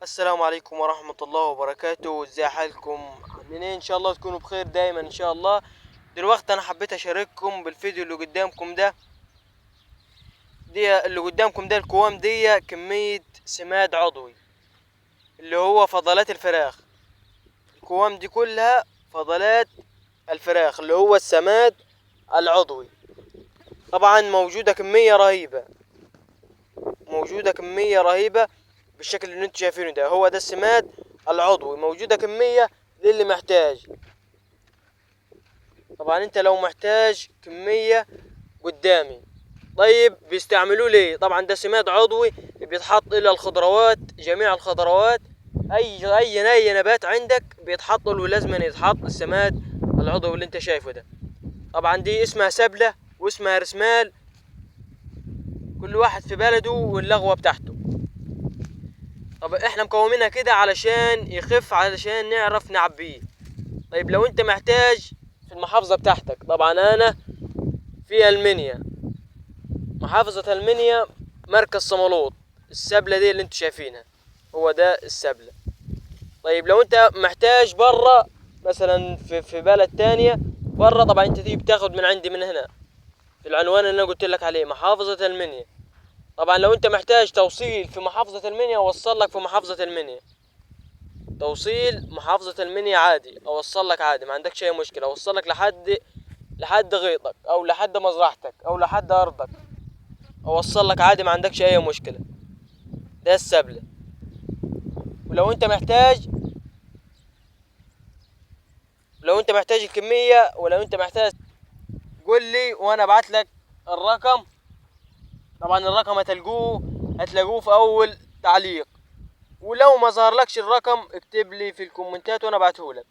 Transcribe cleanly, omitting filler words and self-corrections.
السلام عليكم ورحمة الله وبركاته. ازاي حالكم؟ عاملين ايه؟ ان شاء الله تكونوا بخير دايما ان شاء الله. دلوقتي انا حبيت اشارككم بالفيديو اللي قدامكم ده. اللي قدامكم ده القوام دي كمية سماد عضوي اللي هو فضلات الفراخ. القوام دي كلها فضلات الفراخ اللي هو السماد العضوي. طبعا موجودة كمية رهيبة بالشكل اللي انتوا شايفينه ده. هو ده السماد العضوي، موجودة كمية للي محتاج. طبعا انت لو محتاج كمية قدامي. طيب بيستعملوه ليه؟ طبعا ده سماد عضوي بيتحط الى الخضروات، جميع الخضروات، اي نبات عندك بيتحط له، لازم يتحط السماد العضوي اللي انت شايفه ده. طبعا دي اسمها سبلة واسمها رسمال، كل واحد في بلده واللغوة بتاعته. طب احنا مقومينها كده علشان يخف، علشان نعرف نعبيه. طيب لو انت محتاج في المحافظة بتاعتك، طبعا انا في المنيا، محافظة المنيا، مركز صمالوط. السبلة دي اللي انتوا شايفينها هو ده السبلة. طيب لو انت محتاج برا، مثلا في بلد تانية برا، طبعا انت تيجي بتاخد من عندي من هنا في العنوان اللي انا قلت لك عليه، محافظة المنيا. طبعا لو انت محتاج توصيل في محافظة المنيا اوصل لك في محافظة المنيا، توصيل محافظة المنيا عادي، اوصل لك عادي، ما عندكش اي مشكلة. اوصل لك لحد غيطك او لحد مزرعتك او لحد ارضك، اوصل لك عادي، ما عندكش اي مشكلة. ده السبلة. ولو انت محتاج لو انت محتاج الكمية، ولو انت محتاج قول لي وانا ابعت لك الرقم. طبعا الرقم هتلاقوه في اول تعليق، ولو ما ظهرلكش الرقم اكتب لي في الكومنتات وانا ابعته لك.